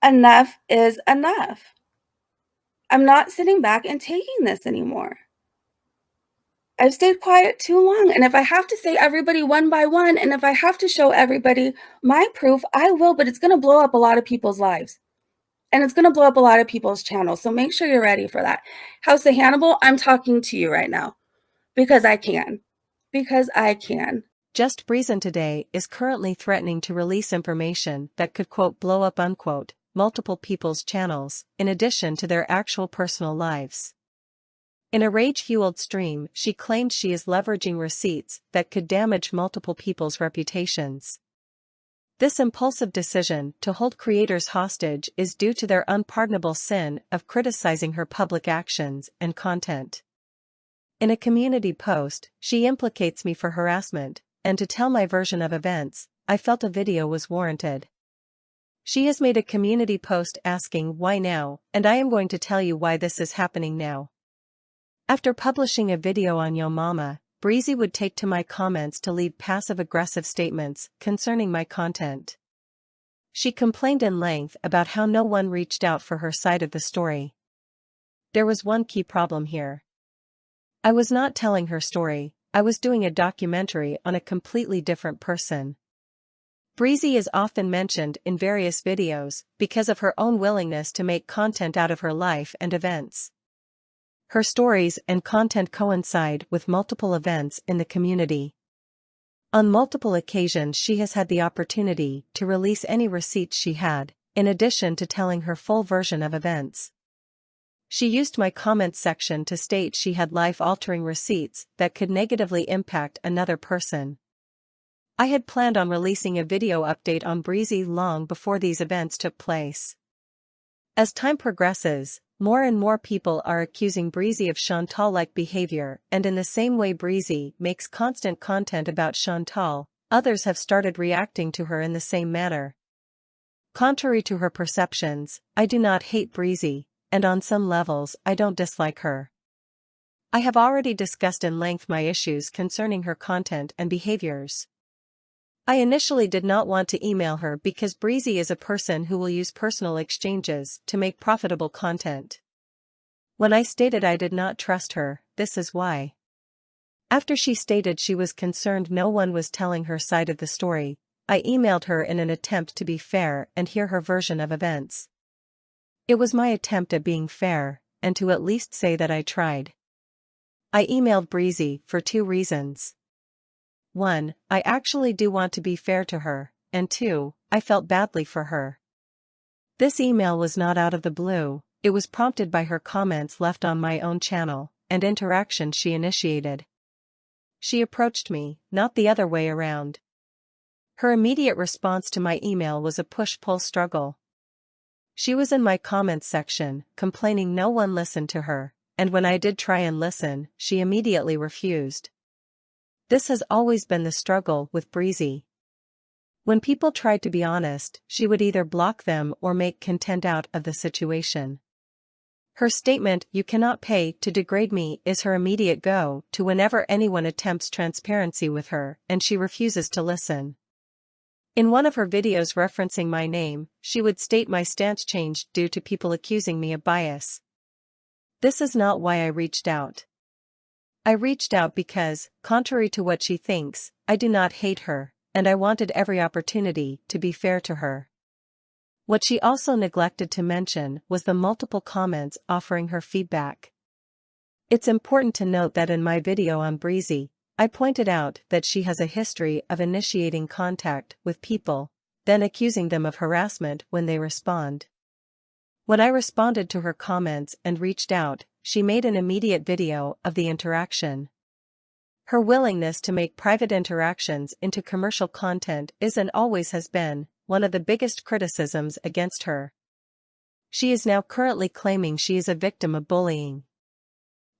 Enough is enough. I'm not sitting back and taking this anymore. I've stayed quiet too long, and if I have to say everybody one by one, and if I have to show everybody my proof, I will, but it's gonna blow up a lot of people's lives, and it's gonna blow up a lot of people's channels, so make sure you're ready for that. House of Hannibal, I'm talking to you right now, because I can. Because I can. JustBreezinToday is currently threatening to release information that could quote blow up unquote multiple people's channels, in addition to their actual personal lives. In a rage-fueled stream, she claimed she is leveraging receipts that could damage multiple people's reputations. This impulsive decision to hold creators hostage is due to their unpardonable sin of criticizing her public actions and content. In a community post, she implicates me for harassment, and to tell my version of events, I felt a video was warranted. She has made a community post asking why now, and I am going to tell you why this is happening now. After publishing a video on Yo Mama, Breezy would take to my comments to leave passive-aggressive statements concerning my content. She complained in length about how no one reached out for her side of the story. There was one key problem here. I was not telling her story, I was doing a documentary on a completely different person. Breezy is often mentioned in various videos because of her own willingness to make content out of her life and events. Her stories and content coincide with multiple events in the community. On multiple occasions she has had the opportunity to release any receipts she had, in addition to telling her full version of events. She used my comments section to state she had life-altering receipts that could negatively impact another person. I had planned on releasing a video update on Breezy long before these events took place. As time progresses, more and more people are accusing Breezy of Chantal-like behavior, and in the same way Breezy makes constant content about Chantal, others have started reacting to her in the same manner. Contrary to her perceptions, I do not hate Breezy, and on some levels I don't dislike her. I have already discussed in length my issues concerning her content and behaviors. I initially did not want to email her because Breezy is a person who will use personal exchanges to make profitable content. When I stated I did not trust her, this is why. After she stated she was concerned no one was telling her side of the story, I emailed her in an attempt to be fair and hear her version of events. It was my attempt at being fair, and to at least say that I tried. I emailed Breezy for 2 reasons. 1. I actually do want to be fair to her, and 2. I felt badly for her. This email was not out of the blue, it was prompted by her comments left on my own channel, and interaction she initiated. She approached me, not the other way around. Her immediate response to my email was a push-pull struggle. She was in my comments section, complaining no one listened to her, and when I did try and listen, she immediately refused. This has always been the struggle with Breezy. When people tried to be honest, she would either block them or make content out of the situation. Her statement, "You cannot pay to degrade me," is her immediate go-to whenever anyone attempts transparency with her, and she refuses to listen. In one of her videos referencing my name, she would state my stance changed due to people accusing me of bias. This is not why I reached out. I reached out because, contrary to what she thinks, I do not hate her, and I wanted every opportunity to be fair to her. What she also neglected to mention was the multiple comments offering her feedback. It's important to note that in my video on Breezy, I pointed out that she has a history of initiating contact with people, then accusing them of harassment when they respond. When I responded to her comments and reached out, she made an immediate video of the interaction. Her willingness to make private interactions into commercial content is and always has been one of the biggest criticisms against her. She is now currently claiming she is a victim of bullying.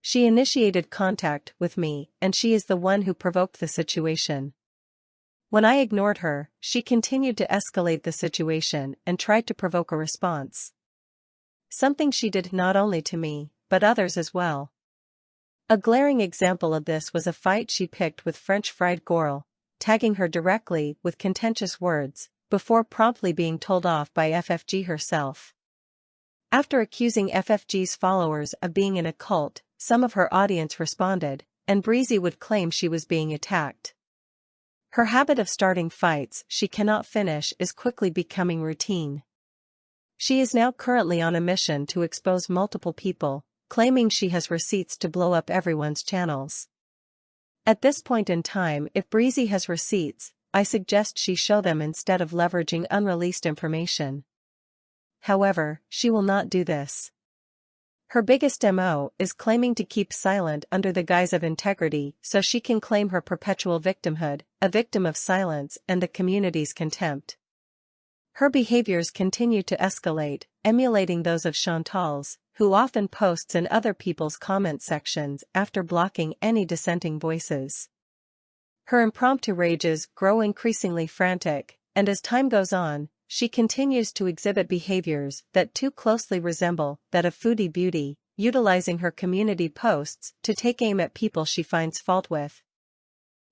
She initiated contact with me, and she is the one who provoked the situation. When I ignored her, she continued to escalate the situation and tried to provoke a response. Something she did not only to me, but others as well. A glaring example of this was a fight she picked with FrenchFriedGorl, tagging her directly with contentious words, before promptly being told off by FFG herself. After accusing FFG's followers of being in a cult, some of her audience responded, and Breezy would claim she was being attacked. Her habit of starting fights she cannot finish is quickly becoming routine. She is now currently on a mission to expose multiple people, claiming she has receipts to blow up everyone's channels. At this point in time, if Breezy has receipts, I suggest she show them instead of leveraging unreleased information. However, she will not do this. Her biggest MO is claiming to keep silent under the guise of integrity so she can claim her perpetual victimhood, a victim of silence and the community's contempt. Her behaviors continue to escalate, emulating those of Chantal's, who often posts in other people's comment sections after blocking any dissenting voices. Her impromptu rages grow increasingly frantic, and as time goes on, she continues to exhibit behaviors that too closely resemble that of Foodie Beauty, utilizing her community posts to take aim at people she finds fault with.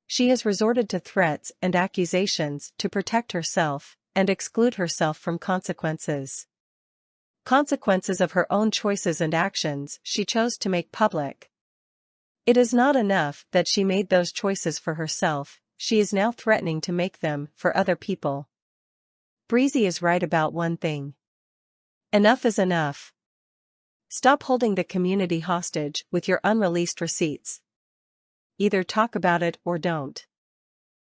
She has resorted to threats and accusations to protect herself and exclude herself from consequences. Consequences of her own choices and actions she chose to make public. It is not enough that she made those choices for herself, she is now threatening to make them for other people. Breezy is right about one thing. Enough is enough. Stop holding the community hostage with your unreleased receipts. Either talk about it or don't.